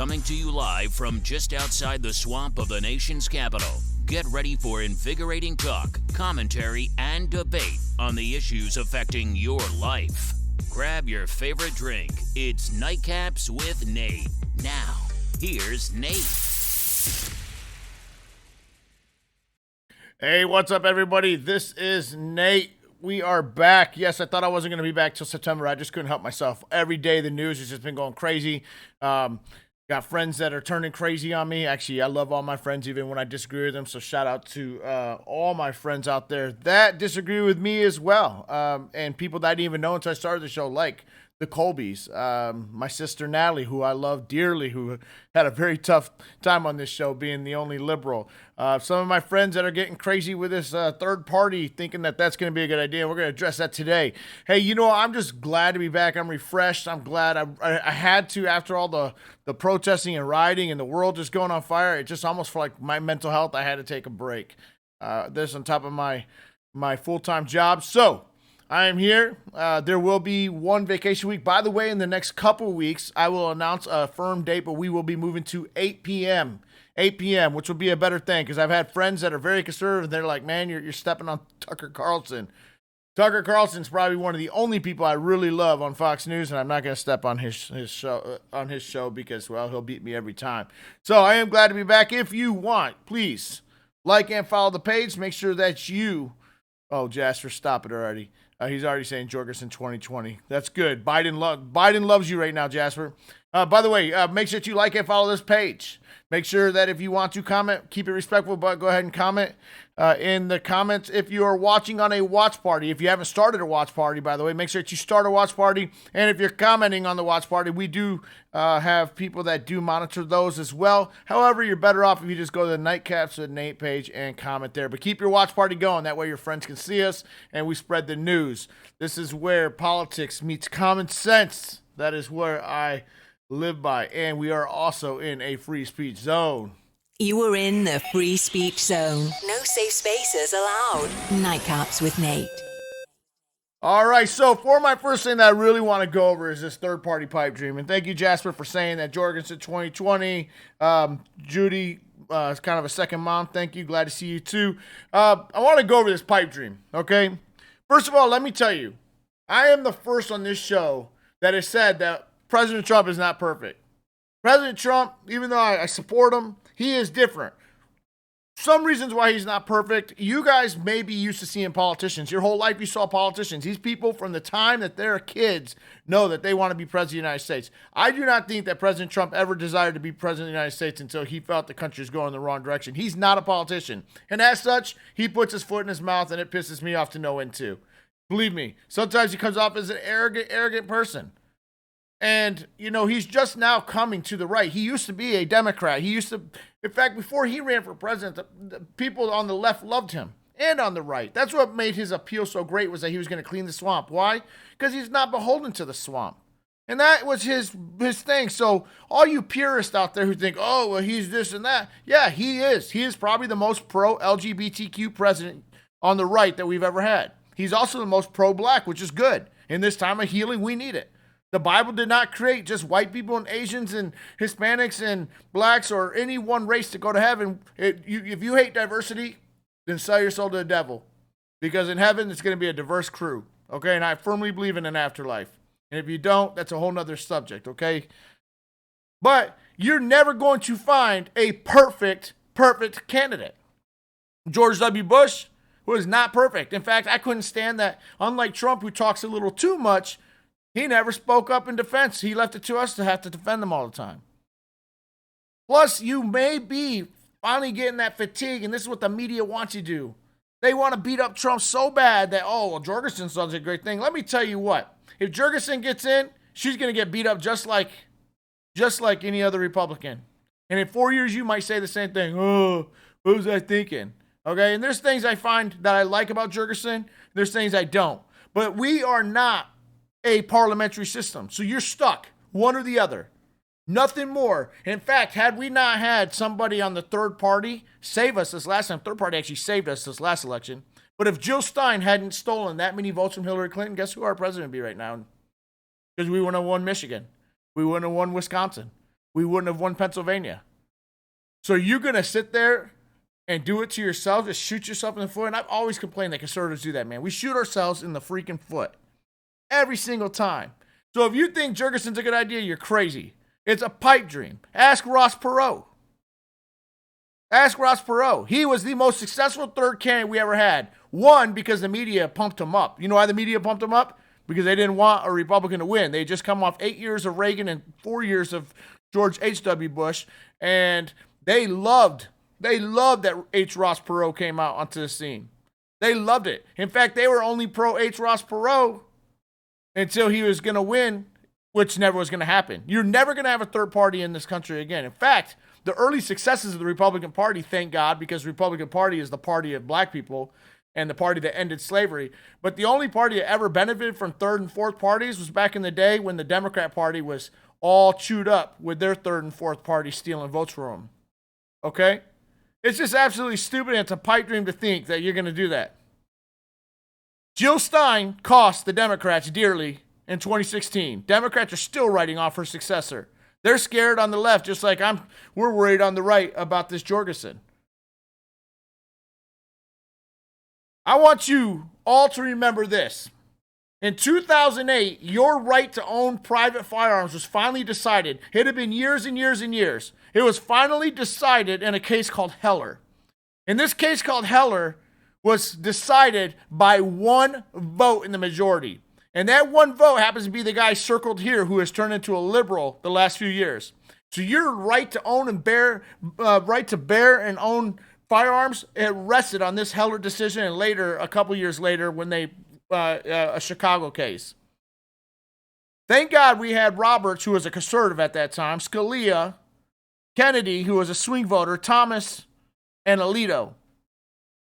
coming to you live from just outside the swamp of the nation's capital. Get ready for invigorating talk, commentary, and debate on the issues affecting your life. Grab your favorite drink. It's Nightcaps with Nate. Now, here's Nate. Hey, what's up, everybody? This is Nate. We are back. Yes, I thought I wasn't going to be back till September. I just couldn't help myself. Every day the news has just been going crazy. Got friends that are turning crazy on me. Actually, I love all my friends, even when I disagree with them. So shout out to all my friends out there that disagree with me as well. And people that I didn't even know until I started the show, like the Colbys, my sister Natalie, who I love dearly, who had a very tough time on this show, being the only liberal. Some of my friends that are getting crazy with this third party, thinking that that's going to be a good idea. We're going to address that today. Hey, you know, I'm just glad to be back. I'm refreshed. I'm glad I had to, after all the protesting and rioting and the world just going on fire. It just almost felt like my mental health, I had to take a break. This on top of my full-time job. So I am here. There will be one vacation week. By the way, in the next couple weeks, I will announce a firm date, but we will be moving to 8 p.m., which will be a better thing, because I've had friends that are very conservative, and they're like, man, you're stepping on Tucker Carlson. Tucker Carlson's probably one of the only people I really love on Fox News, and I'm not going to step on his show because, well, he'll beat me every time. So I am glad to be back. If you want, please like and follow the page. Make sure that you... Oh, Jasper, stop it already. He's already saying Jorgensen 2020. That's good. Biden loves you right now, Jasper. By the way, make sure that you like and follow this page. Make sure that if you want to comment, keep it respectful, but go ahead and comment in the comments. If you are watching on a watch party, if you haven't started a watch party, by the way, make sure that you start a watch party. And if you're commenting on the watch party, we do have people that do monitor those as well. However, you're better off if you just go to the Nightcaps with Nate page and comment there. But keep your watch party going. That way your friends can see us and we spread the news. This is where politics meets common sense. That is where I live by. And we are also in a free speech zone. You are in the free speech zone. No safe spaces allowed. Nightcaps with Nate. All right, so for my first thing that I really want to go over is this third-party pipe dream. And thank you, Jasper, for saying that Jorgensen 2020. Judy is kind of a second mom. Thank you. Glad to see you, too. I want to go over this pipe dream, okay? First of all, let me tell you, I am the first on this show that has said that President Trump is not perfect. President Trump, even though I support him, he is different. Some reasons why he's not perfect. You guys may be used to seeing politicians. Your whole life you saw politicians. These people, from the time that they're kids, know that they want to be president of the United States. I do not think that President Trump ever desired to be president of the United States until he felt the country was going in the wrong direction. He's not a politician. And as such, he puts his foot in his mouth, and it pisses me off to no end too. Believe me, sometimes he comes off as an arrogant person. And, you know, he's just now coming to the right. He used to be a Democrat. In fact, before he ran for president, the people on the left loved him, and on the right. That's what made his appeal so great, was that he was going to clean the swamp. Why? Because he's not beholden to the swamp. And that was his thing. So all you purists out there who think, oh, well, he's this and that. Yeah, he is. He is probably the most pro-LGBTQ president on the right that we've ever had. He's also the most pro-black, which is good. In this time of healing, we need it. The Bible did not create just white people and Asians and Hispanics and blacks or any one race to go to heaven. If you hate diversity, then sell your soul to the devil. Because in heaven, it's going to be a diverse crew. Okay? And I firmly believe in an afterlife. And if you don't, that's a whole nother subject. Okay? But you're never going to find a perfect candidate. George W. Bush was not perfect. In fact, I couldn't stand that. Unlike Trump, who talks a little too much, he never spoke up in defense. He left it to us to have to defend them all the time. Plus, you may be finally getting that fatigue, and this is what the media wants you to do. They want to beat up Trump so bad that, oh, well, Jorgensen's such a great thing. Let me tell you what. If Jorgensen gets in, she's going to get beat up just like any other Republican. And in 4 years, you might say the same thing. Oh, what was I thinking? Okay, and there's things I find that I like about Jorgensen. There's things I don't. But we are not a parliamentary system. So you're stuck, one or the other. Nothing more. In fact, had we not had somebody on the third party save us this last time, third party actually saved us this last election. But if Jill Stein hadn't stolen that many votes from Hillary Clinton, guess who our president would be right now? Because we wouldn't have won Michigan. We wouldn't have won Wisconsin. we wouldn't have won Pennsylvania. So you're going to sit there and do it to yourself, just shoot yourself in the foot? And I've always complained that conservatives do that, man. We shoot ourselves in the freaking foot every single time. So if you think Jurgensen's a good idea, you're crazy. It's a pipe dream. Ask Ross Perot. Ask Ross Perot. He was the most successful third candidate we ever had. One, because the media pumped him up. You know why the media pumped him up? Because they didn't want a Republican to win. They had just come off 8 years of Reagan and 4 years of George H.W. Bush. And they loved that H. Ross Perot came out onto the scene. They loved it. In fact, they were only pro H. Ross Perot until he was going to win, which never was going to happen. You're never going to have a third party in this country again. In fact, the early successes of the Republican Party, thank God, because the Republican Party is the party of black people and the party that ended slavery. But the only party that ever benefited from third and fourth parties was back in the day when the Democrat Party was all chewed up with their third and fourth party stealing votes from them. Okay? It's just absolutely stupid, and it's a pipe dream to think that you're going to do that. Jill Stein cost the Democrats dearly in 2016. Democrats are still writing off her successor. They're scared on the left, just like we're worried on the right about this Jorgensen. I want you all to remember this. In 2008, your right to own private firearms was finally decided. It had been years and years and years. It was finally decided in a case called Heller. And this case called Heller was decided by one vote in the majority. And that one vote happens to be the guy circled here who has turned into a liberal the last few years. So your right to own and bear and own firearms, it rested on this Heller decision, and later, a couple years later, when they a Chicago case. Thank God we had Roberts, who was a conservative at that time, Scalia, Kennedy, who was a swing voter, Thomas, and Alito.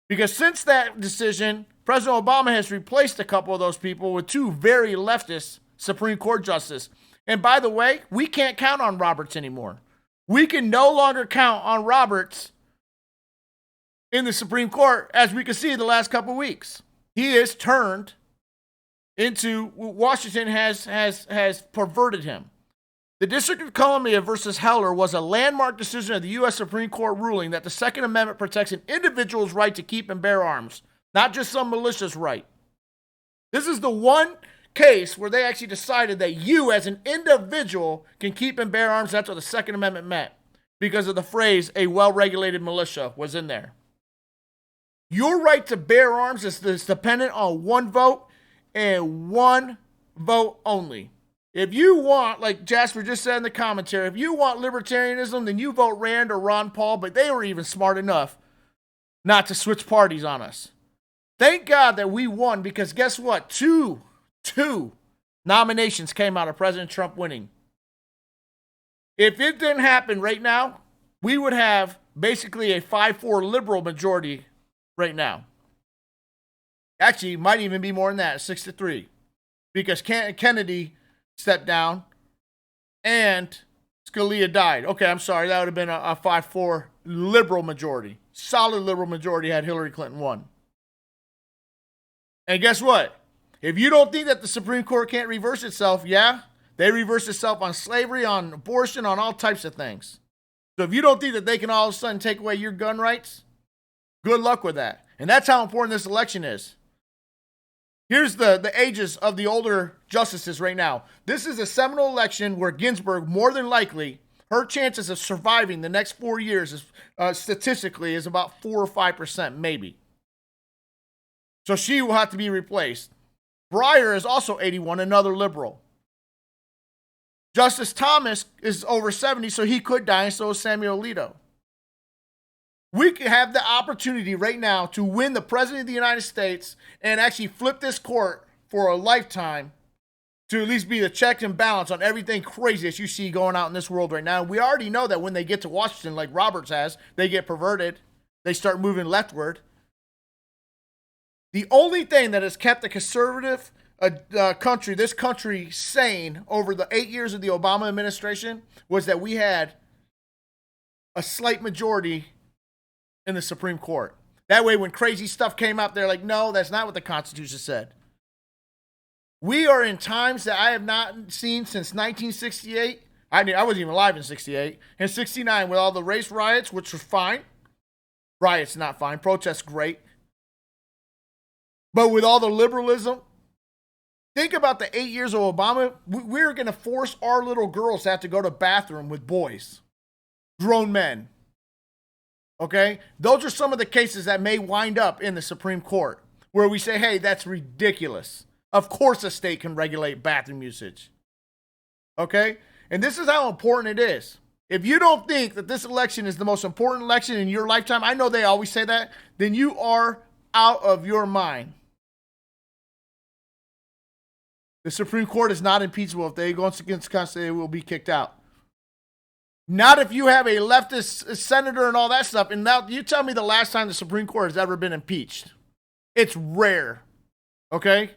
Because since that decision, President Obama has replaced a couple of those people with two very leftist Supreme Court justices. And by the way, we can't count on Roberts anymore. We can no longer count on Roberts in the Supreme Court, as we can see in the last couple of weeks. He is turned into, Washington has perverted him. The District of Columbia versus Heller was a landmark decision of the U.S. Supreme Court ruling that the Second Amendment protects an individual's right to keep and bear arms, not just some malicious right. This is the one case where they actually decided that you as an individual can keep and bear arms. That's what the Second Amendment meant, because of the phrase, a well-regulated militia was in there. Your right to bear arms is dependent on one vote and one vote only. If you want, like Jasper just said in the commentary, if you want libertarianism, then you vote Rand or Ron Paul, but they were even smart enough not to switch parties on us. Thank God that we won, because guess what? Two nominations came out of President Trump winning. If it didn't happen right now, we would have basically a 5-4 liberal majority right now. Actually, it might even be more than that, 6-3. Because Kennedy stepped down and Scalia died. Okay, I'm sorry. That would have been a 5-4 liberal majority. Solid liberal majority had Hillary Clinton won. And guess what? If you don't think that the Supreme Court can't reverse itself, yeah, they reverse itself on slavery, on abortion, on all types of things. So if you don't think that they can all of a sudden take away your gun rights, good luck with that. And that's how important this election is. Here's the ages of the older justices right now. This is a seminal election where Ginsburg, more than likely, her chances of surviving the next 4 years is, statistically is about 4 or 5%, maybe. So she will have to be replaced. Breyer is also 81, another liberal. Justice Thomas is over 70, so he could die, and so is Samuel Alito. We could have the opportunity right now to win the President of the United States and actually flip this court for a lifetime to at least be the check and balance on everything crazy that you see going out in this world right now. We already know that when they get to Washington, like Roberts has, they get perverted. They start moving leftward. The only thing that has kept the conservative this country sane over the 8 years of the Obama administration was that we had a slight majority in the Supreme Court. That way, when crazy stuff came up, they're like, no, that's not what the Constitution said. We are in times that I have not seen since 1968. I wasn't even alive in 68. In 69, with all the race riots, which was fine. Riots, not fine. Protests, great. But with all the liberalism, think about the 8 years of Obama. We're going to force our little girls to have to go to the bathroom with boys, grown men. Okay? Those are some of the cases that may wind up in the Supreme Court where we say, hey, that's ridiculous. Of course a state can regulate bathroom usage. Okay? And this is how important it is. If you don't think that this election is the most important election in your lifetime, I know they always say that, then you are out of your mind. The Supreme Court is not impeachable. If they go against the Constitution, they will be kicked out. Not if you have a leftist senator and all that stuff. And now you tell me the last time the Supreme Court has ever been impeached. It's rare. Okay?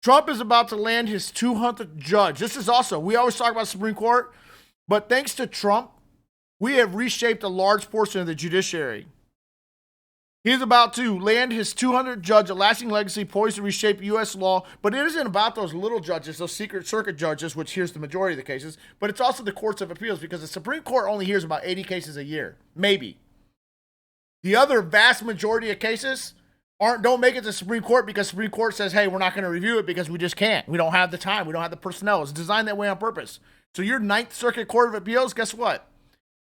Trump is about to land his 200th judge. This is also, we always talk about Supreme Court, but thanks to Trump, we have reshaped a large portion of the judiciary. He's about to land his 200th judge, a lasting legacy poised to reshape U.S. law. But it isn't about those little judges, those secret circuit judges, which hears the majority of the cases. But it's also the courts of appeals, because the Supreme Court only hears about 80 cases a year, maybe. The other vast majority of cases don't make it to the Supreme Court because the Supreme Court says, hey, we're not going to review it because we just can't. We don't have the time. We don't have the personnel. It's designed that way on purpose. So your Ninth Circuit Court of Appeals, guess what?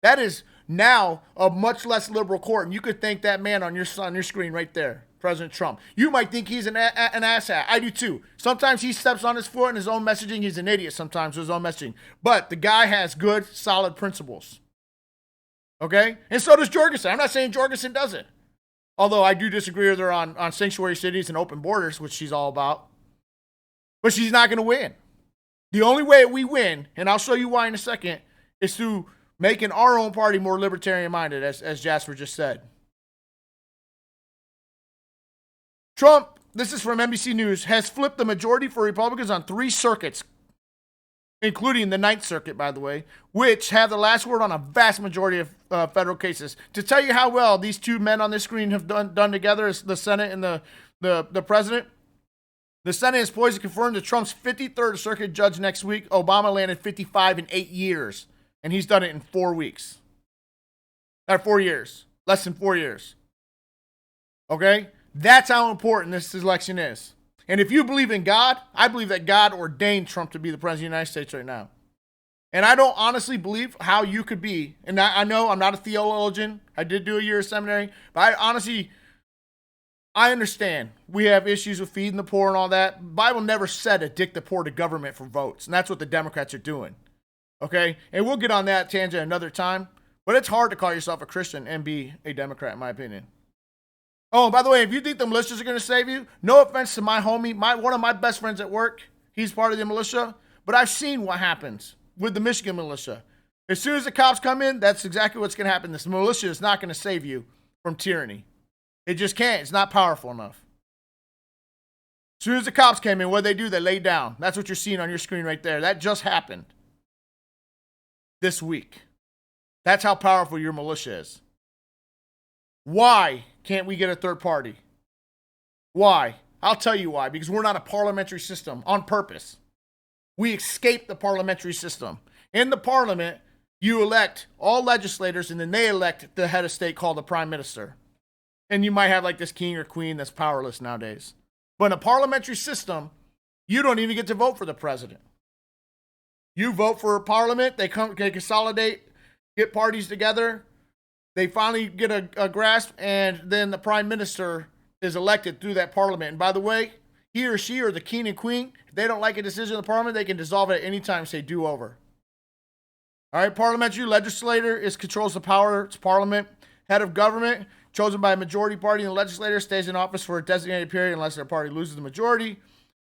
That is now a much less liberal court. And you could thank that man on your screen right there, President Trump. You might think he's an asshat. I do too. Sometimes he steps on his foot in his own messaging. He's an idiot sometimes with his own messaging. But the guy has good, solid principles. Okay? And so does Jorgensen. I'm not saying Jorgensen doesn't. Although I do disagree with her on sanctuary cities and open borders, which she's all about. But she's not going to win. The only way we win, and I'll show you why in a second, is through making our own party more libertarian-minded, as Jasper just said. Trump, this is from NBC News, has flipped the majority for Republicans on 3 circuits, including the Ninth Circuit, by the way, which have the last word on a vast majority of federal cases. To tell you how well these two men on this screen have done together, is the Senate and the President. The Senate is poised to confirm to Trump's 53rd Circuit judge next week. Obama landed 55 in 8 years, and he's done it in 4 weeks. 4 years. Less than 4 years. Okay? That's how important this election is. And if you believe in God, I believe that God ordained Trump to be the president of the United States right now. And I don't honestly believe how you could be, and I know I'm not a theologian. I did do a year of seminary, but I understand we have issues with feeding the poor and all that. The Bible never said addict the poor to government for votes, and that's what the Democrats are doing. Okay? And we'll get on that tangent another time, but it's hard to call yourself a Christian and be a Democrat, in my opinion. Oh, by the way, if you think the militias are going to save you, no offense to my homie, one of my best friends at work, he's part of the militia, but I've seen what happens with the Michigan militia. As soon as the cops come in, that's exactly what's going to happen. This militia is not going to save you from tyranny. It just can't. It's not powerful enough. As soon as the cops came in, what did they do? They laid down. That's what you're seeing on your screen right there. That just happened this week. That's how powerful your militia is. Why can't we get a third party? Why? I'll tell you why. Because we're not a parliamentary system on purpose. We escaped the parliamentary system. In the parliament, you elect all legislators, and then they elect the head of state called the prime minister. And you might have like this king or queen that's powerless nowadays. But in a parliamentary system, you don't even get to vote for the president. You vote for a parliament, they consolidate, get parties together, they finally get a grasp, and then the prime minister is elected through that parliament. And by the way, he or she or the king and queen, if they don't like a decision of the parliament, they can dissolve it at any time and say do over. All right, parliamentary legislator controls the power. It's parliament. Head of government, chosen by a majority party in the legislature, stays in office for a designated period unless their party loses the majority.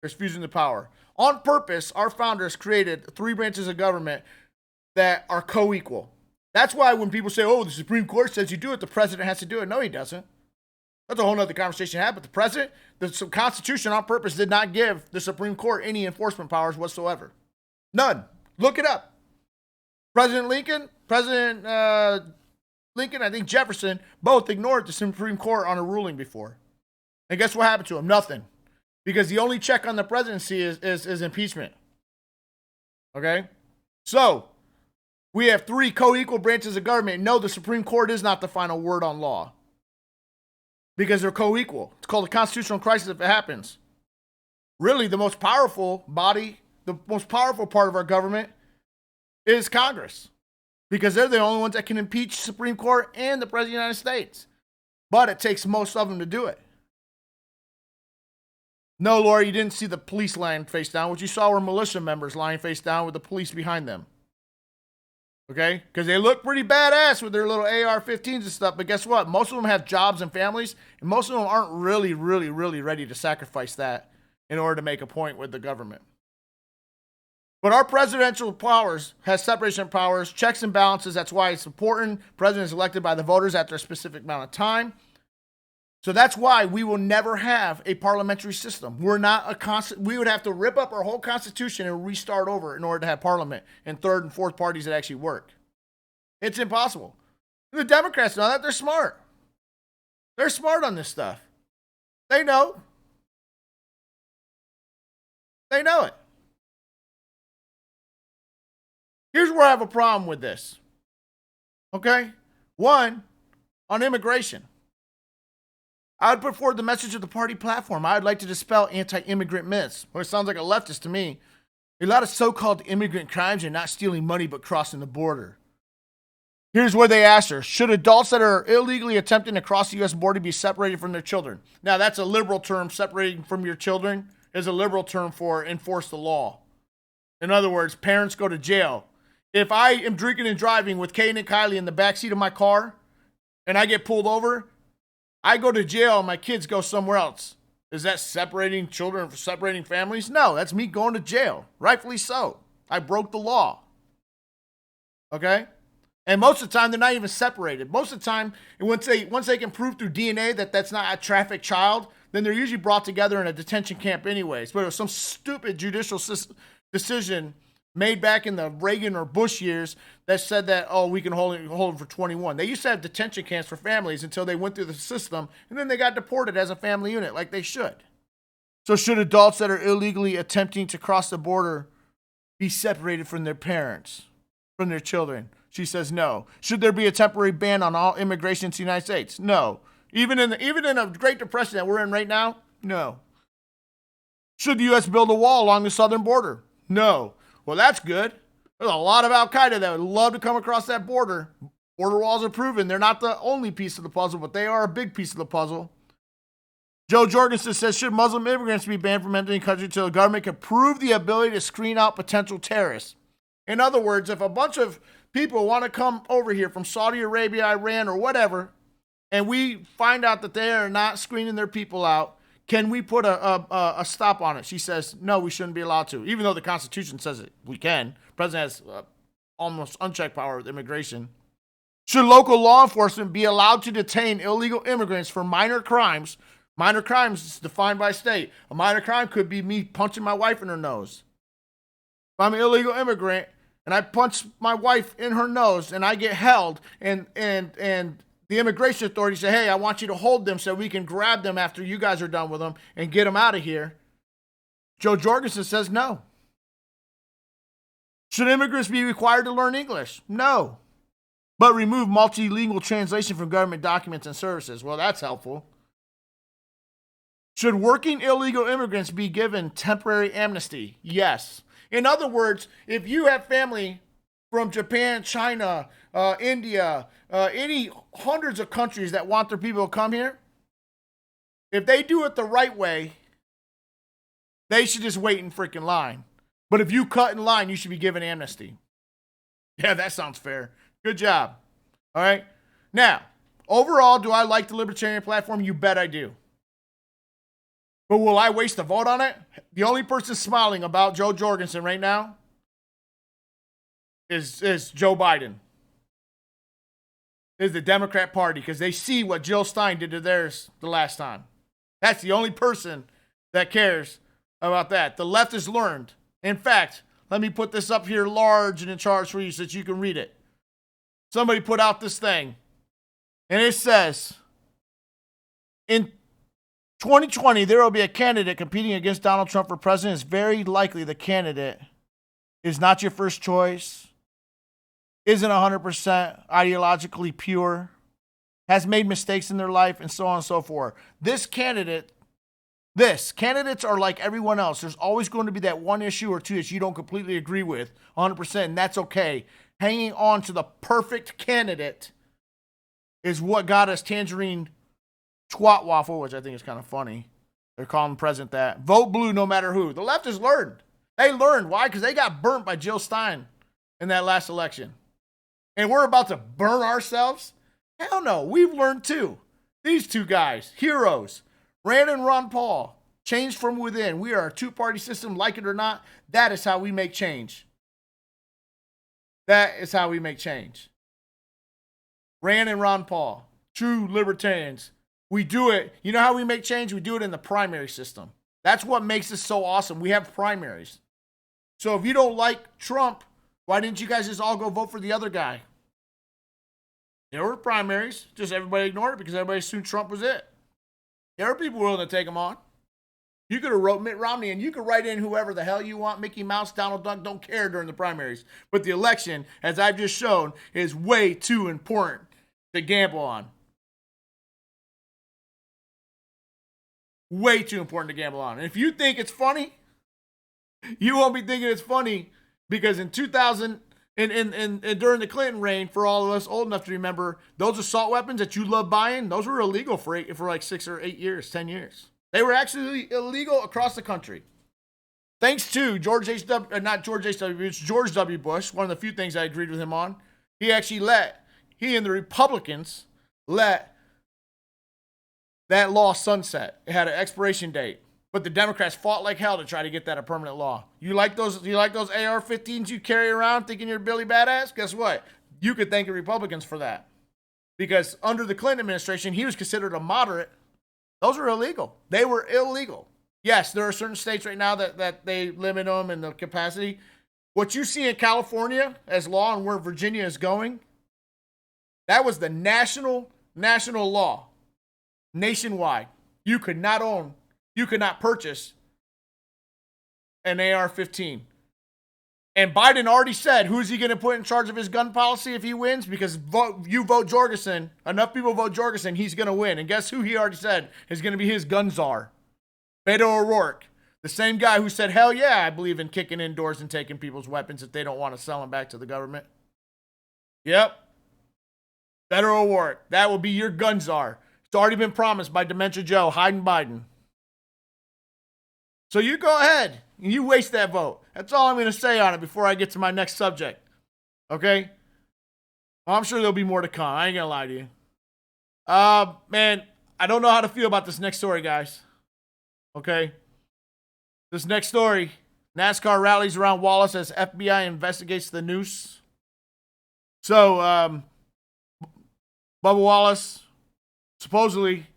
There's fusion of power. On purpose, our founders created 3 branches of government that are co-equal. That's why when people say, oh, the Supreme Court says you do it, the president has to do it. No, he doesn't. That's a whole nother conversation to have. But the president, the Constitution on purpose did not give the Supreme Court any enforcement powers whatsoever. None. Look it up. President Lincoln, I think Jefferson, both ignored the Supreme Court on a ruling before. And guess what happened to him? Nothing. Because the only check on the presidency is impeachment. Okay? So, we have three co-equal branches of government. No, the Supreme Court is not the final word on law because they're co-equal. It's called a constitutional crisis if it happens. Really, the most powerful body, the most powerful part of our government is Congress because they're the only ones that can impeach the Supreme Court and the President of the United States. But it takes most of them to do it. No, Laura, you didn't see the police lying face down. What you saw were militia members lying face down with the police behind them. Okay? Because they look pretty badass with their little AR-15s and stuff. But guess what? Most of them have jobs and families. And most of them aren't really ready to sacrifice that in order to make a point with the government. But our presidential powers has separation of powers, checks and balances. That's why it's important. President is elected by the voters after a specific amount of time. So that's why we will never have a parliamentary system. We would have to rip up our whole constitution and restart over in order to have parliament and third and fourth parties that actually work. It's impossible. The Democrats know that. They're smart. They're smart on this stuff. They know. They know it. Here's where I have a problem with this. Okay? One, on immigration. I would put forward the message of the party platform. I would like to dispel anti-immigrant myths. Well, it sounds like a leftist to me. A lot of so-called immigrant crimes are not stealing money but crossing the border. Here's where they asked her, should adults that are illegally attempting to cross the U.S. border be separated from their children? Now, that's a liberal term. Separating from your children is a liberal term for enforce the law. In other words, parents go to jail. If I am drinking and driving with Kaden and Kylie in the backseat of my car and I get pulled over, I go to jail and my kids go somewhere else. Is that separating children from separating families? No, that's me going to jail. Rightfully so. I broke the law. Okay? And most of the time, they're not even separated. Most of the time, once they can prove through DNA that that's not a trafficked child, then they're usually brought together in a detention camp anyways. But it was some stupid judicial decision made back in the Reagan or Bush years that said that, oh, we can hold them for 21. They used to have detention camps for families until they went through the system, and then they got deported as a family unit like they should. So should adults that are illegally attempting to cross the border be separated from their parents, from their children? She says no. Should there be a temporary ban on all immigration to the United States? No. Even in a Great Depression that we're in right now? No. Should the U.S. build a wall along the southern border? No. Well, that's good. There's a lot of Al-Qaeda that would love to come across that border. Border walls are proven. They're not the only piece of the puzzle, but they are a big piece of the puzzle. Joe Jorgensen says, should Muslim immigrants be banned from entering the country until the government can prove the ability to screen out potential terrorists? In other words, if a bunch of people want to come over here from Saudi Arabia, Iran, or whatever, and we find out that they are not screening their people out, can we put a stop on it? She says, no, we shouldn't be allowed to, even though the Constitution says it. We can. The president has almost unchecked power with immigration. Should local law enforcement be allowed to detain illegal immigrants for minor crimes? Minor crimes is defined by state. A minor crime could be me punching my wife in her nose. If I'm an illegal immigrant and I punch my wife in her nose and I get held and the immigration authorities say, hey, I want you to hold them so we can grab them after you guys are done with them and get them out of here. Joe Jorgensen says no. Should immigrants be required to learn English? No. But remove multilingual translation from government documents and services. Well, that's helpful. Should working illegal immigrants be given temporary amnesty? Yes. In other words, if you have family from Japan, China, India, any hundreds of countries that want their people to come here, if they do it the right way, they should just wait in freaking line. But if you cut in line, you should be given amnesty. Yeah, that sounds fair. Good job. All right. Now, overall, do I like the Libertarian platform? You bet I do. But will I waste a vote on it? The only person smiling about Joe Jorgensen right now is Joe Biden. Is the Democrat Party, because they see what Jill Stein did to theirs the last time. That's the only person that cares about that. The left has learned. In fact, let me put this up here large and in charge for you so that you can read it. Somebody put out this thing, and it says, in 2020, there will be a candidate competing against Donald Trump for president. It's very likely the candidate is not your first choice, isn't 100% ideologically pure, has made mistakes in their life, and so on and so forth. Candidates are like everyone else. There's always going to be that one issue or two that you don't completely agree with 100%, and that's okay. Hanging on to the perfect candidate is what got us Tangerine Twat Waffle, which I think is kind of funny. They're calling the president that. Vote blue no matter who. The left has learned. They learned. Why? Because they got burnt by Jill Stein in that last election. And we're about to burn ourselves? Hell no. We've learned too. These two guys, heroes, Rand and Ron Paul, changed from within. We are a two-party system, like it or not. That is how we make change. That is how we make change. Rand and Ron Paul, true libertarians. We do it. You know how we make change? We do it in the primary system. That's what makes us so awesome. We have primaries. So if you don't like Trump, why didn't you guys just all go vote for the other guy? There were primaries. Just everybody ignored it because everybody assumed Trump was it. There were people willing to take him on. You could have wrote Mitt Romney, and you could write in whoever the hell you want, Mickey Mouse, Donald Duck, don't care during the primaries. But the election, as I've just shown, is way too important to gamble on. Way too important to gamble on. And if you think it's funny, you won't be thinking it's funny because in 2000 and during the Clinton reign, for all of us old enough to remember, those assault weapons that you love buying, those were illegal for like 6 or 8 years, 10 years. They were actually illegal across the country. Thanks to George W. Bush, one of the few things I agreed with him on. He and the Republicans let that law sunset. It had an expiration date. But the Democrats fought like hell to try to get that a permanent law. You like those AR-15s you carry around thinking you're Billy Badass? Guess what? You could thank the Republicans for that. Because under the Clinton administration, he was considered a moderate. Those were illegal. They were illegal. Yes, there are certain states right now that they limit them in the capacity. What you see in California as law and where Virginia is going, that was the national law. Nationwide. You could not purchase an AR-15. And Biden already said, who's he going to put in charge of his gun policy if he wins? Because you vote Jorgensen, enough people vote Jorgensen, he's going to win. And guess who he already said is going to be his gun czar? Beto O'Rourke. The same guy who said, hell yeah, I believe in kicking indoors and taking people's weapons if they don't want to sell them back to the government. Yep. Beto O'Rourke. That will be your gun czar. It's already been promised by Dementia Joe, Hiden Biden. So you go ahead and you waste that vote. That's all I'm going to say on it before I get to my next subject. Okay? Well, I'm sure there'll be more to come. I ain't going to lie to you. Man, I don't know how to feel about this next story, guys. Okay? This next story, NASCAR rallies around Wallace as FBI investigates the noose. So, Bubba Wallace, supposedly,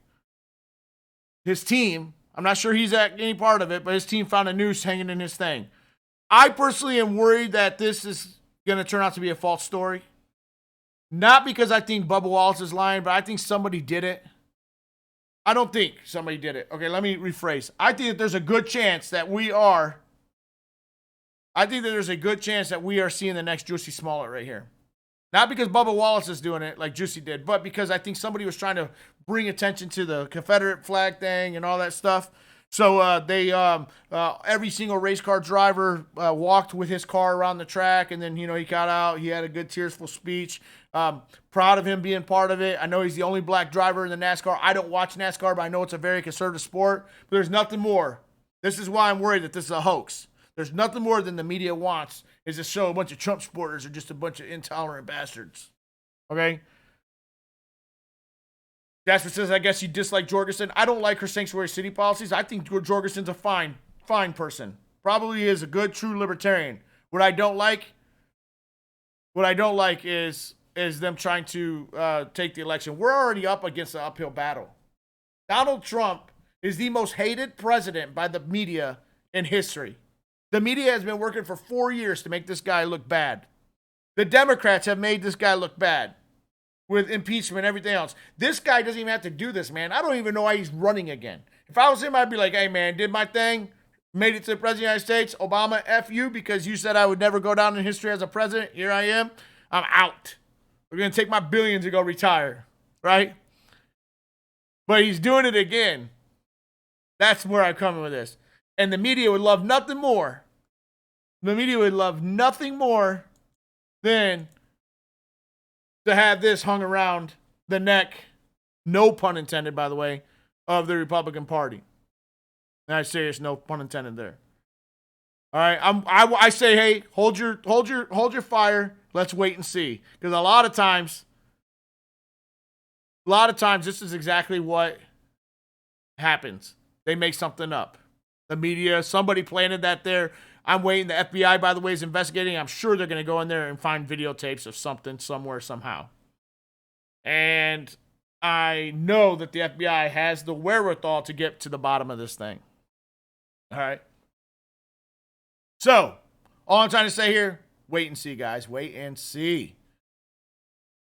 his team, I'm not sure he's at any part of it, but his team found a noose hanging in his thing. I personally am worried that this is going to turn out to be a false story. Not because I think Bubba Wallace is lying, but I think somebody did it. I don't think somebody did it. Okay, let me rephrase. I think that there's a good chance that we are seeing the next Juicy Smollett right here. Not because Bubba Wallace is doing it like Juicy did, but because I think somebody was trying to bring attention to the Confederate flag thing and all that stuff. So every single race car driver walked with his car around the track, and then, he got out. He had a good tearful speech. Proud of him being part of it. I know he's the only black driver in the NASCAR. I don't watch NASCAR, but I know it's a very conservative sport. But there's nothing more. This is why I'm worried that this is a hoax. There's nothing more than the media wants is to show a bunch of Trump supporters are just a bunch of intolerant bastards. Okay? Jasper says, I guess you dislike Jorgensen. I don't like her sanctuary city policies. I think Jorgensen's a fine person. Probably is a good, true libertarian. What I don't like is them trying to take the election. We're already up against an uphill battle. Donald Trump is the most hated president by the media in history. The media has been working for 4 years to make this guy look bad. The Democrats have made this guy look bad with impeachment and everything else. This guy doesn't even have to do this, man. I don't even know why he's running again. If I was him, I'd be like, hey, man, did my thing. Made it to the president of the United States. Obama, F you, because you said I would never go down in history as a president. Here I am. I'm out. We're going to take my billions and go retire, right? But he's doing it again. That's where I'm coming with this. And the media would love nothing more. The media would love nothing more than to have this hung around the neck, no pun intended, by the way, of the Republican Party. And I'm serious, no pun intended there. All right, I say, hey, hold your fire. Let's wait and see, because a lot of times, this is exactly what happens. They make something up. The media, somebody planted that there. I'm waiting. The FBI, by the way, is investigating. I'm sure they're going to go in there and find videotapes of something somewhere, somehow. And I know that the FBI has the wherewithal to get to the bottom of this thing. All right. So, all I'm trying to say here, wait and see, guys. Wait and see.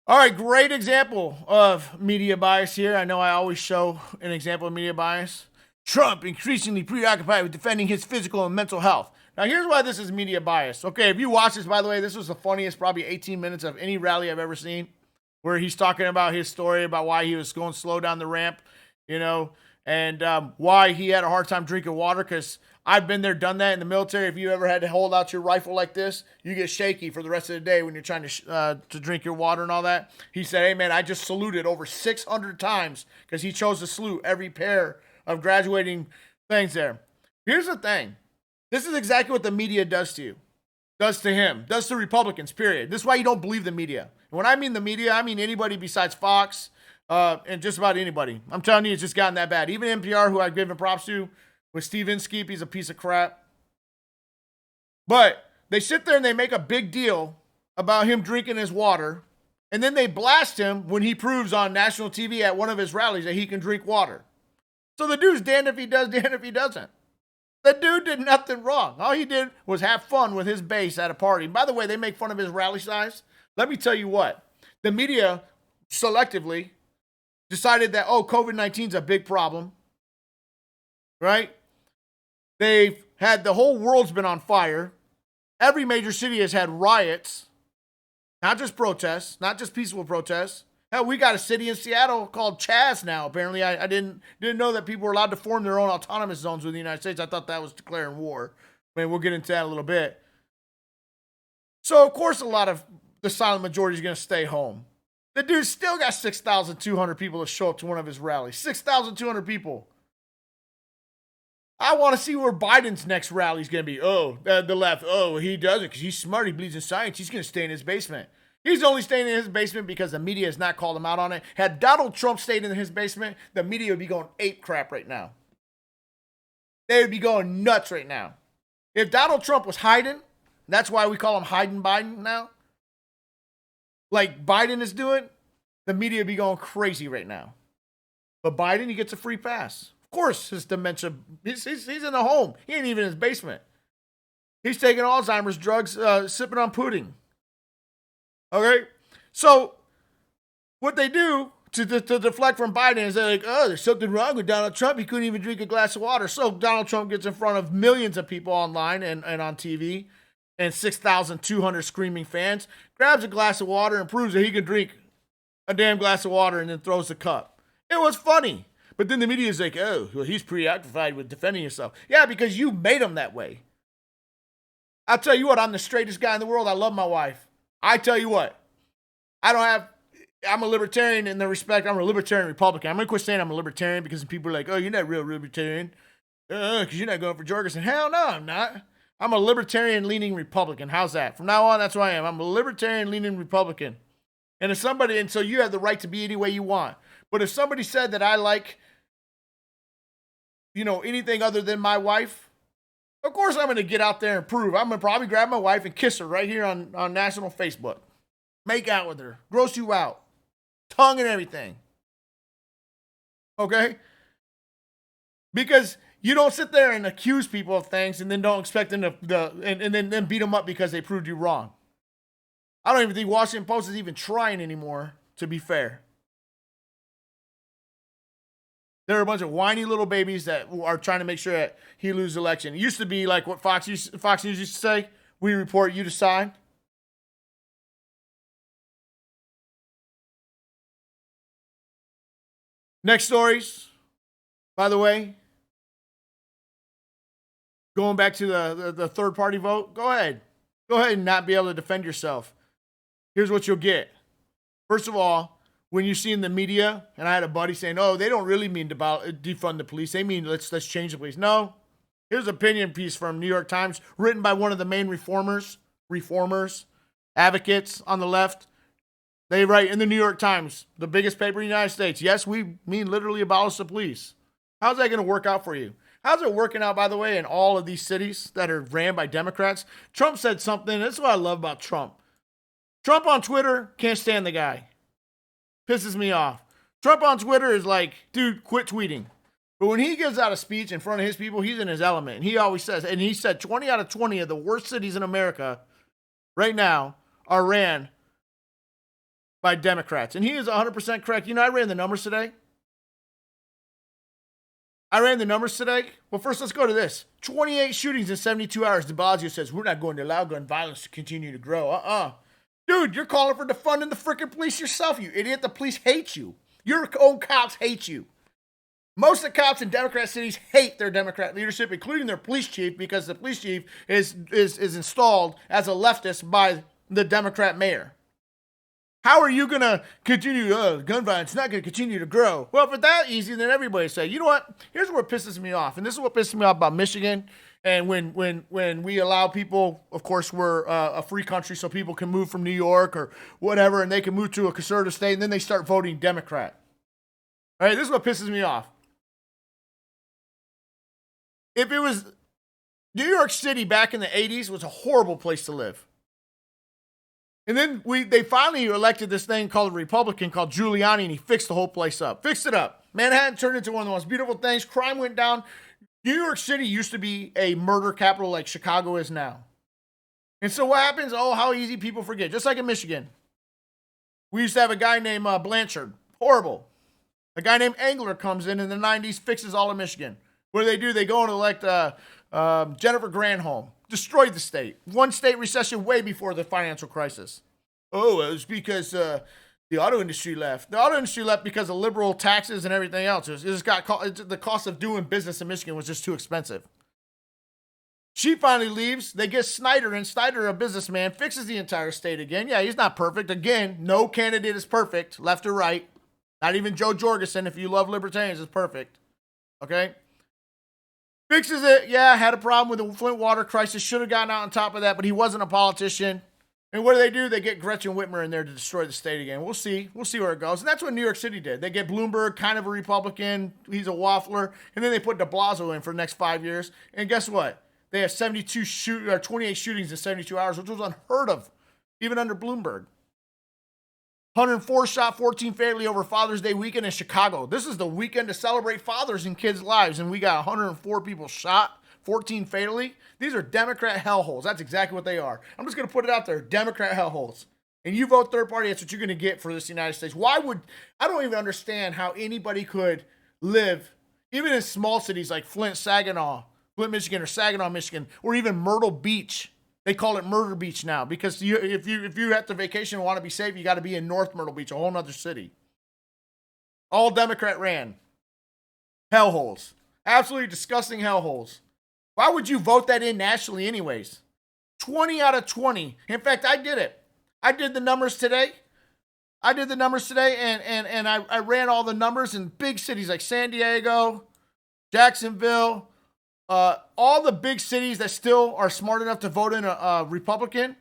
All right, great example of media bias here. I know I always show an example of media bias. Trump increasingly preoccupied with defending his physical and mental health. Now, here's why this is media bias. Okay, if you watch this, by the way, this was the funniest probably 18 minutes of any rally I've ever seen, where he's talking about his story about why he was going slow down the ramp, and why he had a hard time drinking water, because I've been there, done that in the military. If you ever had to hold out your rifle like this, you get shaky for the rest of the day when you're trying to drink your water and all that. He said, hey, man, I just saluted over 600 times because he chose to salute every pair of graduating things there. Here's the thing. This is exactly what the media does to you, does to him, does to Republicans, period. This is why you don't believe the media. And when I mean the media, I mean anybody besides Fox and just about anybody. I'm telling you, it's just gotten that bad. Even NPR, who I've given props to, with Steve Inskeep, he's a piece of crap. But they sit there and they make a big deal about him drinking his water, and then they blast him when he proves on national TV at one of his rallies that he can drink water. So the dude's damned if he does, damned if he doesn't. The dude did nothing wrong. All he did was have fun with his base at a party. By the way, they make fun of his rally size. Let me tell you what. The media selectively decided that, COVID-19 is a big problem. Right? They've had, the whole world's been on fire. Every major city has had riots. Not just protests, not just peaceful protests. Hell, we got a city in Seattle called Chaz now. Apparently, I didn't know that people were allowed to form their own autonomous zones within the United States. I thought that was declaring war. I mean, we'll get into that in a little bit. So, of course, a lot of the silent majority is going to stay home. The dude still got 6,200 people to show up to one of his rallies. 6,200 people. I want to see where Biden's next rally is going to be. The left. He does it because he's smart. He believes in science. He's going to stay in his basement. He's only staying in his basement because the media has not called him out on it. Had Donald Trump stayed in his basement, the media would be going ape crap right now. They would be going nuts right now. If Donald Trump was hiding, that's why we call him Hiden Biden now, like Biden is doing, the media would be going crazy right now. But Biden, he gets a free pass. Of course, his dementia, he's in a home. He ain't even in his basement. He's taking Alzheimer's drugs, sipping on pudding. Okay? So, what they do to deflect from Biden is they're like, there's something wrong with Donald Trump. He couldn't even drink a glass of water. So, Donald Trump gets in front of millions of people online and on TV and 6,200 screaming fans, grabs a glass of water and proves that he can drink a damn glass of water and then throws the cup. It was funny. But then the media is like, he's preoccupied with defending himself. Yeah, because you made him that way. I'll tell you what, I'm the straightest guy in the world. I love my wife. I tell you what, I'm a libertarian in the respect, I'm a libertarian Republican. I'm going to quit saying I'm a libertarian because people are like, you're not real libertarian because you're not going for Jorgensen. Hell no, I'm not. I'm a libertarian-leaning Republican. How's that? From now on, that's what I am. I'm a libertarian-leaning Republican. And so you have the right to be any way you want. But if somebody said that I like, anything other than my wife, of course I'm going to get out there and prove. I'm going to probably grab my wife and kiss her right here on national Facebook. Make out with her. Gross you out. Tongue and everything. Okay? Because you don't sit there and accuse people of things and then don't expect them and then beat them up because they proved you wrong. I don't even think Washington Post is even trying anymore, to be fair. They're a bunch of whiny little babies that are trying to make sure that he loses the election. It used to be like what Fox News used to say, we report, you decide. Next stories, by the way, going back to the third party vote, go ahead. Go ahead and not be able to defend yourself. Here's what you'll get. First of all, when you see in the media, and I had a buddy saying, oh, they don't really mean to defund the police. They mean let's change the police. No. Here's an opinion piece from New York Times written by one of the main reformers, advocates on the left. They write in the New York Times, the biggest paper in the United States, yes, we mean literally abolish the police. How's that going to work out for you? How's it working out, by the way, in all of these cities that are ran by Democrats? Trump said something. That's what I love about Trump. Trump on Twitter, can't stand the guy. Pisses me off. Trump on Twitter is like, dude, quit tweeting. But when he gives out a speech in front of his people, he's in his element. And he always says, and he said 20 out of 20 of the worst cities in America right now are ran by Democrats. And he is 100% correct. You know, I ran the numbers today. Well, first, let's go to this. 28 shootings in 72 hours. De Blasio says, we're not going to allow gun violence to continue to grow. Dude, you're calling for defunding the freaking police yourself, you idiot. The police hate you. Your own cops hate you. Most of the cops in Democrat cities hate their Democrat leadership, including their police chief, because the police chief is installed as a leftist by the Democrat mayor. How are you going to continue, gun violence is not going to continue to grow? Well, if it's that easy, then everybody say, you know what? Here's what pisses me off. And this is what pisses me off about Michigan. And when we allow people, of course, we're a free country, so people can move from New York or whatever, and they can move to a conservative state, and then they start voting Democrat. All right, this is what pisses me off. If it was New York City back in the 80s, was a horrible place to live. And then they finally elected this thing called a Republican called Giuliani, and he fixed the whole place up. Fixed it up. Manhattan turned into one of the most beautiful things. Crime went down. New York City used to be a murder capital like Chicago is now. And so what happens? Oh, how easy people forget. Just like in Michigan. We used to have a guy named Blanchard. Horrible. A guy named Engler comes in the 90s, fixes all of Michigan. What do? They go and elect Jennifer Granholm. Destroyed the state. One state recession way before the financial crisis. Oh, it was because the auto industry left. The auto industry left because of liberal taxes and everything else. The cost of doing business in Michigan was just too expensive. She finally leaves. They get Snyder in. Snyder, a businessman, fixes the entire state again. Yeah, he's not perfect. Again, no candidate is perfect, left or right. Not even Joe Jorgensen, if you love libertarians, is perfect. Okay? Fixes it. Yeah, had a problem with the Flint water crisis. Should have gotten out on top of that, but he wasn't a politician. And what do? They get Gretchen Whitmer in there to destroy the state again. We'll see. We'll see where it goes. And that's what New York City did. They get Bloomberg, kind of a Republican. He's a waffler. And then they put de Blasio in for the next 5 years. And guess what? They have 28 shootings in 72 hours, which was unheard of, even under Bloomberg. 104 shot, 14 fatally over Father's Day weekend in Chicago. This is the weekend to celebrate fathers in kids' lives, and we got 104 people shot, 14 fatally. These are Democrat hellholes. That's exactly what they are. I'm just going to put it out there, Democrat hellholes. And you vote third party, that's what you're going to get for this United States. I don't even understand how anybody could live, even in small cities like Flint, Michigan, or Saginaw, Michigan, or even Myrtle Beach. They call it Murder Beach now because if you have to vacation and want to be safe, you got to be in North Myrtle Beach, a whole other city. All Democrat ran. Hellholes. Absolutely disgusting hellholes. Why would you vote that in nationally anyways? 20 out of 20. In fact, I did it. I did the numbers today. And I ran all the numbers in big cities like San Diego, Jacksonville, all the big cities that still are smart enough to vote in a Republican,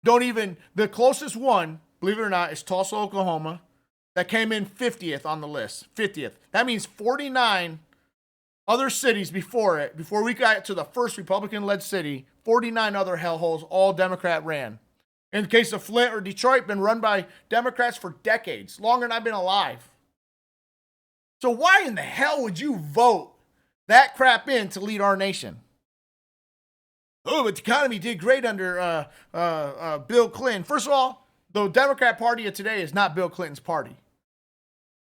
the closest one, believe it or not, is Tulsa, Oklahoma, that came in 50th on the list. 50th. That means 49 other cities before we got to the first Republican-led city, 49 other hellholes, all Democrat ran. In the case of Flint or Detroit, been run by Democrats for decades, longer than I've been alive. So why in the hell would you vote that crap in to lead our nation? Oh, but the economy did great under Bill Clinton. First of all, the Democrat Party of today is not Bill Clinton's party.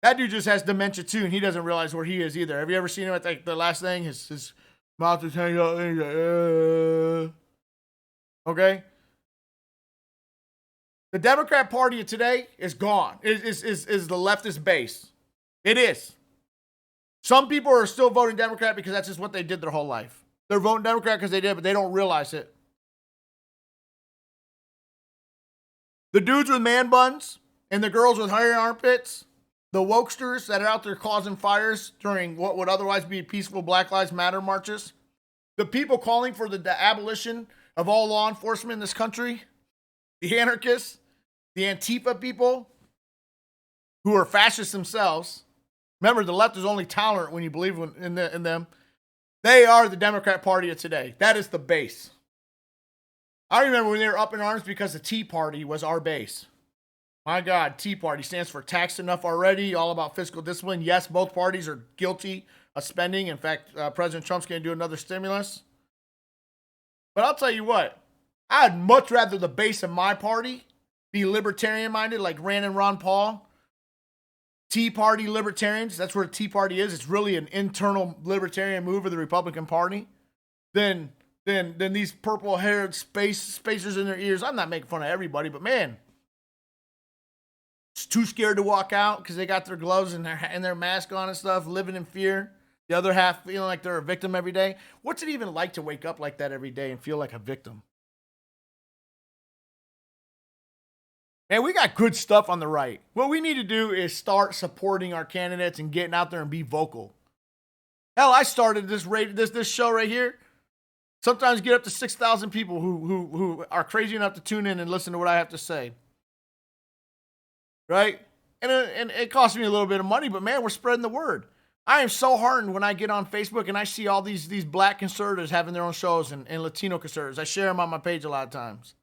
That dude just has dementia too, and he doesn't realize where he is either. Have you ever seen him at the last thing? His mouth is hanging out. And he's like, okay? The Democrat Party of today is gone. Is the leftist base. It is. Some people are still voting Democrat because that's just what they did their whole life. They're voting Democrat because they did, but they don't realize it. The dudes with man buns and the girls with hairy armpits, the wokesters that are out there causing fires during what would otherwise be peaceful Black Lives Matter marches, the people calling for the abolition of all law enforcement in this country, the anarchists, the Antifa people who are fascists themselves. Remember, the left is only tolerant when you believe in them. They are the Democrat Party of today. That is the base. I remember when they were up in arms because the Tea Party was our base. My God, Tea Party stands for taxed enough already, all about fiscal discipline. Yes, both parties are guilty of spending. In fact, President Trump's going to do another stimulus. But I'll tell you what, I'd much rather the base of my party be libertarian-minded like Rand and Ron Paul. Tea Party libertarians, that's where the Tea Party is. It's really an internal libertarian move of the Republican Party. Then these purple-haired spacers in their ears. I'm not making fun of everybody, but man, it's too scared to walk out because they got their gloves and their mask on and stuff, living in fear. The other half feeling like they're a victim every day. What's it even like to wake up like that every day and feel like a victim? Man, we got good stuff on the right. What we need to do is start supporting our candidates and getting out there and be vocal. Hell, I started this show right here. Sometimes get up to 6,000 people who are crazy enough to tune in and listen to what I have to say. Right? And it costs me a little bit of money, but man, we're spreading the word. I am so heartened when I get on Facebook and I see all these black conservatives having their own shows and Latino conservatives. I share them on my page a lot of times.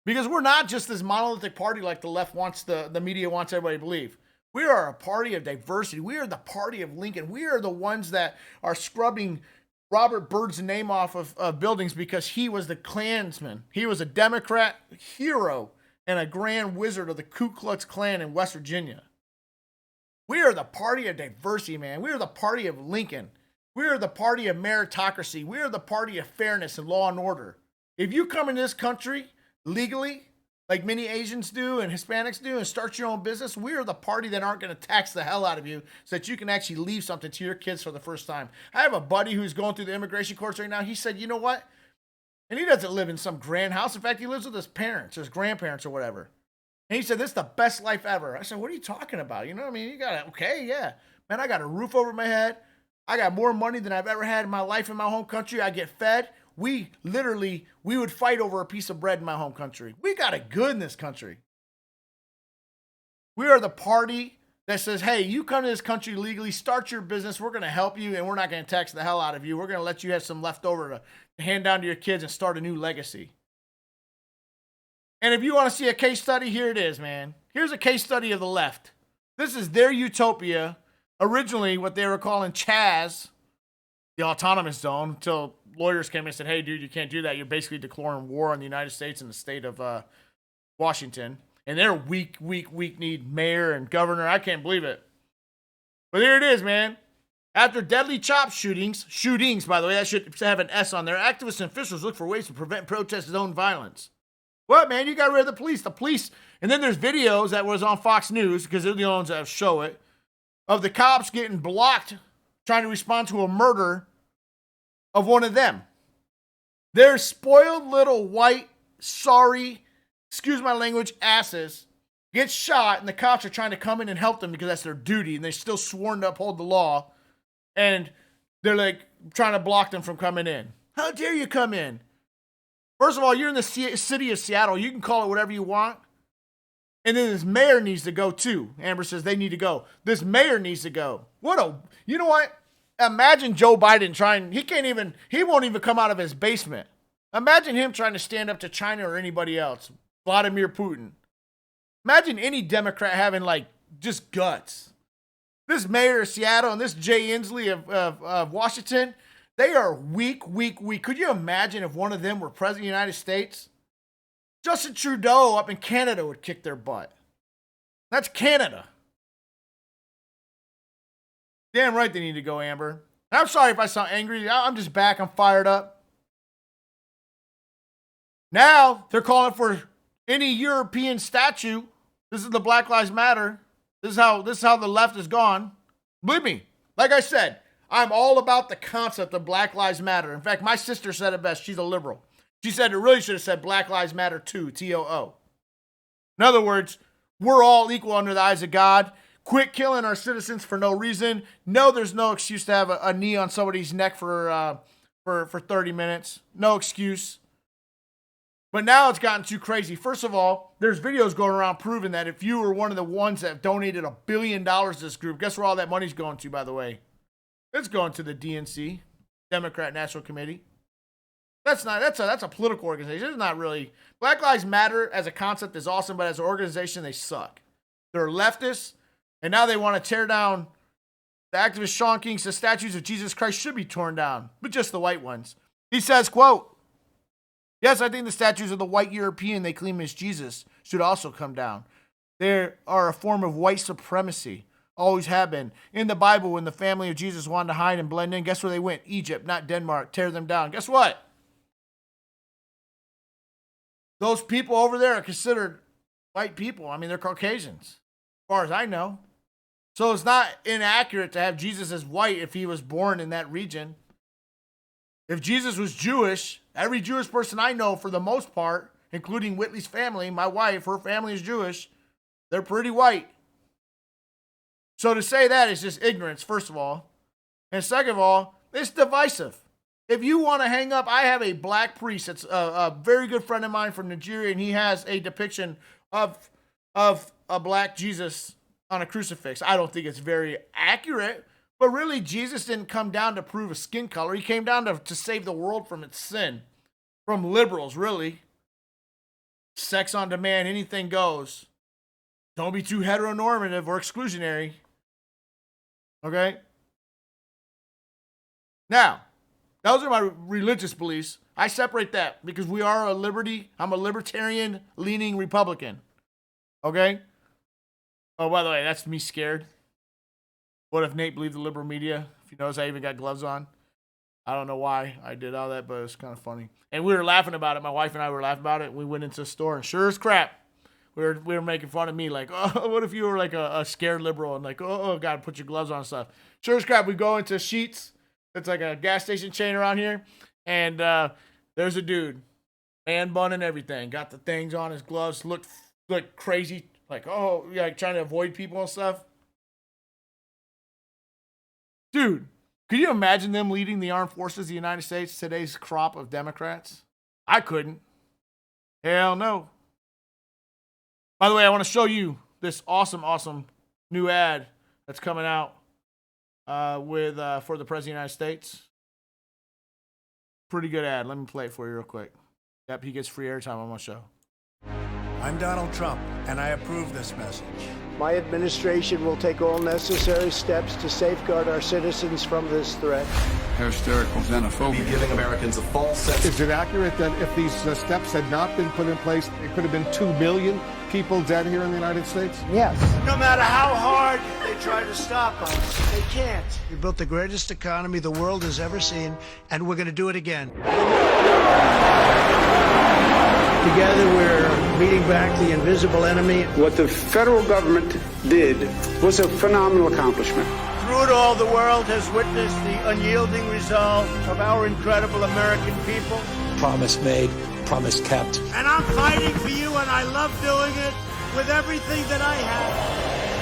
Because we're not just this monolithic party like the left wants, the media wants everybody to believe. We are a party of diversity. We are the party of Lincoln. We are the ones that are scrubbing Robert Byrd's name off of buildings because he was the Klansman. He was a Democrat hero and a grand wizard of the Ku Klux Klan in West Virginia. We are the party of diversity, man. We are the party of Lincoln. We are the party of meritocracy. We are the party of fairness and law and order. If you come in this country legally, like many Asians do and Hispanics do, and start your own business, we are the party that aren't going to tax the hell out of you so that you can actually leave something to your kids for the first time. I have a buddy who's going through the immigration courts right now. He said, you know what? And he doesn't live in some grand house. In fact, he lives with his parents, his grandparents or whatever. And he said, this is the best life ever. I said, what are you talking about? You know what I mean? You got to, okay, yeah. Man, I got a roof over my head. I got more money than I've ever had in my life in my home country. I get fed. We would fight over a piece of bread in my home country. We got it good in this country. We are the party that says, hey, you come to this country legally, start your business. We're going to help you, and we're not going to tax the hell out of you. We're going to let you have some left over to hand down to your kids and start a new legacy. And if you want to see a case study, here it is, man. Here's a case study of the left. This is their utopia. Originally, what they were calling Chaz, the autonomous zone, until lawyers came in and said, hey, dude, you can't do that. You're basically declaring war on the United States and the state of Washington. And they're weak-kneed mayor and governor. I can't believe it. But here it is, man. After deadly chop shootings, by the way, that should have an S on there, activists and officials look for ways to prevent protests and zone violence. What, man? You got rid of the police. The police. And then there's videos that was on Fox News, because they're the only ones that show it, of the cops getting blocked trying to respond to a murder of one of them. They're spoiled little white, sorry, excuse my language, asses get shot, and the cops are trying to come in and help them because that's their duty, and they're still sworn to uphold the law, and they're like trying to block them from coming in. How dare you come in? First of all, you're in the city of Seattle. You can call it whatever you want. And then this mayor needs to go too. Amber says they need to go. This mayor needs to go. You know what? Imagine Joe Biden he won't even come out of his basement. Imagine him trying to stand up to China or anybody else. Vladimir Putin. Imagine any Democrat having just guts. This mayor of Seattle and this Jay Inslee of Washington, they are weak. Could you imagine if one of them were president of the United States? Justin Trudeau up in Canada would kick their butt. That's Canada. Damn right they need to go, Amber. And I'm sorry if I sound angry. I'm just back. I'm fired up. Now they're calling for any European statue. This is the Black Lives Matter. This is how the left has gone. Believe me, like I said, I'm all about the concept of Black Lives Matter. In fact, my sister said it best. She's a liberal. She said it really should have said Black Lives Matter too, TOO. In other words, we're all equal under the eyes of God. Quit killing our citizens for no reason. No, there's no excuse to have a knee on somebody's neck for 30 minutes. No excuse. But now it's gotten too crazy. First of all, there's videos going around proving that if you were one of the ones that donated $1 billion to this group, guess where all that money's going to, by the way? It's going to the DNC, Democrat National Committee. That's a political organization. It's not really. Black Lives Matter as a concept is awesome, but as an organization, they suck. They're leftists, and now they want to tear down. The activist Sean King says statues of Jesus Christ should be torn down, but just the white ones. He says, quote, "Yes, I think the statues of the white European they claim as Jesus should also come down. They are a form of white supremacy. Always have been. In the Bible, when the family of Jesus wanted to hide and blend in, guess where they went? Egypt, not Denmark. Tear them down. Guess what? Those people over there are considered white people. I mean, they're Caucasians, as far as I know. So it's not inaccurate to have Jesus as white if he was born in that region. If Jesus was Jewish, every Jewish person I know, for the most part, including Whitley's family, my wife, her family is Jewish, they're pretty white. So to say that is just ignorance, first of all. And second of all, it's divisive. If you want to hang up, I have a black priest that's a very good friend of mine from Nigeria, and he has a depiction of a black Jesus on a crucifix. I don't think it's very accurate, but really Jesus didn't come down to prove a skin color. He came down to save the world from its sin. From liberals, really. Sex on demand, anything goes. Don't be too heteronormative or exclusionary. Okay? Now, those are my religious beliefs. I separate that because I'm a libertarian-leaning Republican. Okay? Oh, by the way, that's me scared. What if Nate believed the liberal media? If he knows I even got gloves on. I don't know why I did all that, but it's kind of funny. And we were laughing about it. My wife and I were laughing about it. We went into a store, and sure as crap, we were making fun of me. Like, oh, what if you were like a scared liberal and like, oh, God, put your gloves on and stuff. Sure as crap, we go into Sheetz. It's like a gas station chain around here. And there's a dude, man bun and everything. Got the things on his gloves. Looked crazy. Like, oh, yeah, trying to avoid people and stuff. Dude, could you imagine them leading the armed forces of the United States, today's crop of Democrats? I couldn't. Hell no. By the way, I want to show you this awesome new ad that's coming out for the President of the United States. Pretty good ad. Let me play it for you real quick. Yep, he gets free airtime on my show. I'm Donald Trump, and I approve this message. My administration will take all necessary steps to safeguard our citizens from this threat. Hysterical xenophobia. Giving Americans a false sense. Is it accurate that if these steps had not been put in place, it could have been 2 million people dead here in the United States? Yes. No matter how hard they try to stop us, they can't. We built the greatest economy the world has ever seen, and we're going to do it again. Together, we're beating back the invisible enemy. What the federal government did was a phenomenal accomplishment. Through it all, the world has witnessed the unyielding resolve of our incredible American people. Promise made, promise kept. And I'm fighting for you, and I love doing it with everything that I have.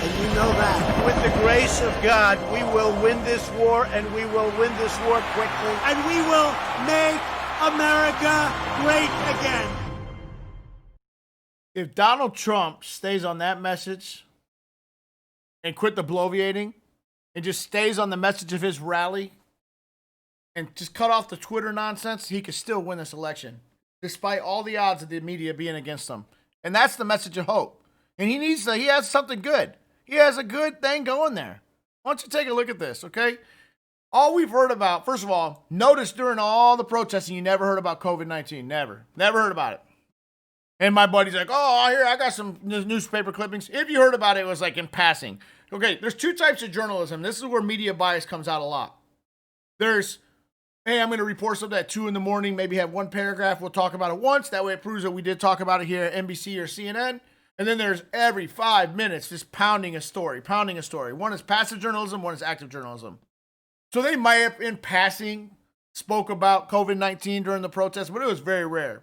And you know that. With the grace of God, we will win this war, and we will win this war quickly. And we will make America great again. If Donald Trump stays on that message and quit the bloviating and just stays on the message of his rally and just cut off the Twitter nonsense, he could still win this election, despite all the odds of the media being against him. And that's the message of hope. And he has something good. He has a good thing going there. Why don't you take a look at this, okay? All we've heard about, first of all, notice during all the protesting, you never heard about COVID-19. Never heard about it. And my buddy's like, oh, here, I got some newspaper clippings. If you heard about it, it was like in passing. Okay, there's two types of journalism. This is where media bias comes out a lot. There's, hey, I'm going to report something at 2 a.m, maybe have one paragraph. We'll talk about it once. That way it proves that we did talk about it here at NBC or CNN. And then there's every 5 minutes just pounding a story. One is passive journalism, one is active journalism. So they might have, in passing, spoke about COVID-19 during the protest, but it was very rare.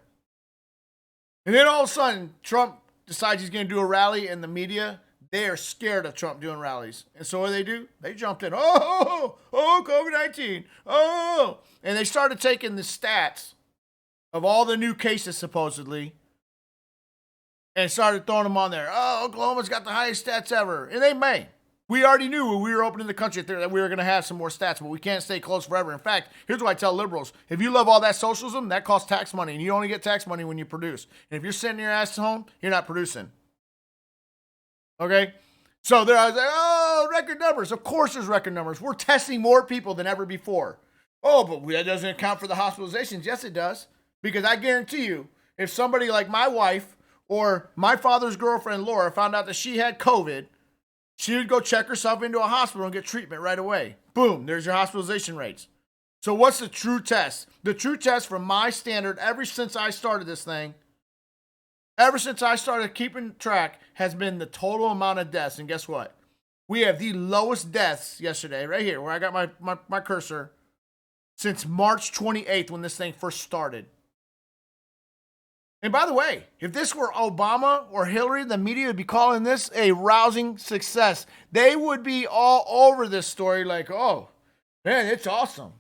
And then all of a sudden, Trump decides he's going to do a rally, and the media, they are scared of Trump doing rallies. And so what do? They jumped in. Oh, COVID-19. Oh. And they started taking the stats of all the new cases, supposedly, and started throwing them on there. Oh, Oklahoma's got the highest stats ever. And they may. We already knew when we were opening the country that we were going to have some more stats, but we can't stay close forever. In fact, here's what I tell liberals. If you love all that socialism, that costs tax money, and you only get tax money when you produce. And if you're sending your ass home, you're not producing. Okay? So I was like, oh, record numbers. Of course there's record numbers. We're testing more people than ever before. Oh, but that doesn't account for the hospitalizations. Yes, it does. Because I guarantee you, if somebody like my wife or my father's girlfriend, Laura, found out that she had COVID, she would go check herself into a hospital and get treatment right away. Boom, there's your hospitalization rates. So what's the true test? The true test from my standard, ever since I started this thing, ever since I started keeping track, has been the total amount of deaths. And guess what? We have the lowest deaths yesterday, right here, where I got my cursor, since March 28th when this thing first started. And by the way, if this were Obama or Hillary, the media would be calling this a rousing success. They would be all over this story like, oh, man, it's awesome.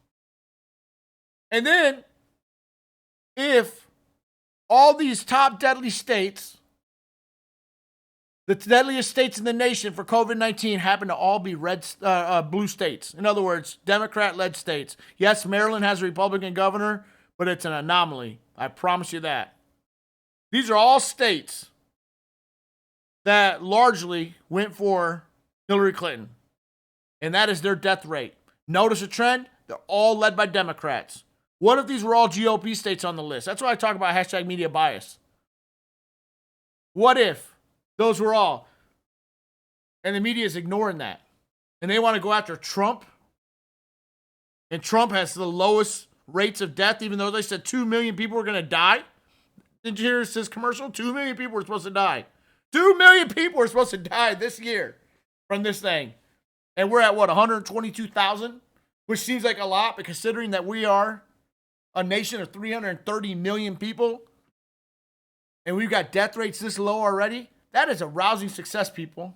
And then, if all these top deadly states, the deadliest states in the nation for COVID-19 happen to all be blue states. In other words, Democrat-led states. Yes, Maryland has a Republican governor, but it's an anomaly. I promise you that. These are all states that largely went for Hillary Clinton. And that is their death rate. Notice a trend? They're all led by Democrats. What if these were all GOP states on the list? That's why I talk about hashtag media bias. What if those were all? And the media is ignoring that. And they want to go after Trump. And Trump has the lowest rates of death, even though they said 2 million people were going to die. Did you hear this commercial? 2 million people were supposed to die. 2 million people were supposed to die this year from this thing. And we're at, 122,000? Which seems like a lot, but considering that we are a nation of 330 million people, and we've got death rates this low already, that is a rousing success, people.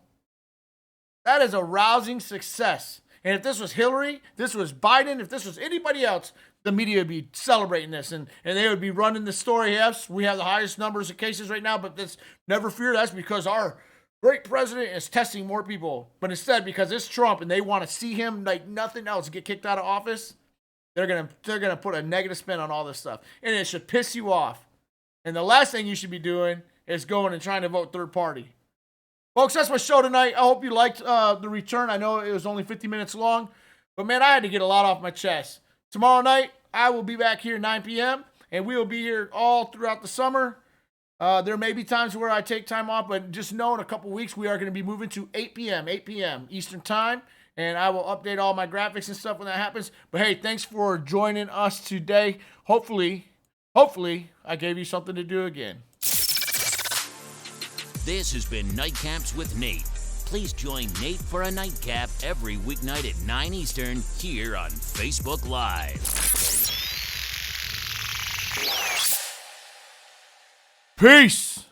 That is a rousing success. And if this was Hillary, this was Biden, if this was anybody else, the media would be celebrating this, and they would be running the story. Yes, we have the highest numbers of cases right now, but that's, never fear, that's because our great president is testing more people. But instead, because it's Trump and they want to see him like nothing else get kicked out of office, they're gonna put a negative spin on all this stuff, and it should piss you off. And the last thing you should be doing is going and trying to vote third party. Folks, that's my show tonight. I hope you liked the return. I know it was only 50 minutes long, but man, I had to get a lot off my chest. Tomorrow night, I will be back here 9 p.m., and we will be here all throughout the summer. There may be times where I take time off, but just know in a couple weeks, we are going to be moving to 8 p.m. Eastern Time, and I will update all my graphics and stuff when that happens. But hey, thanks for joining us today. Hopefully, I gave you something to do again. This has been Nightcaps with Nate. Please join Nate for a nightcap every weeknight at 9 Eastern here on Facebook Live. Peace.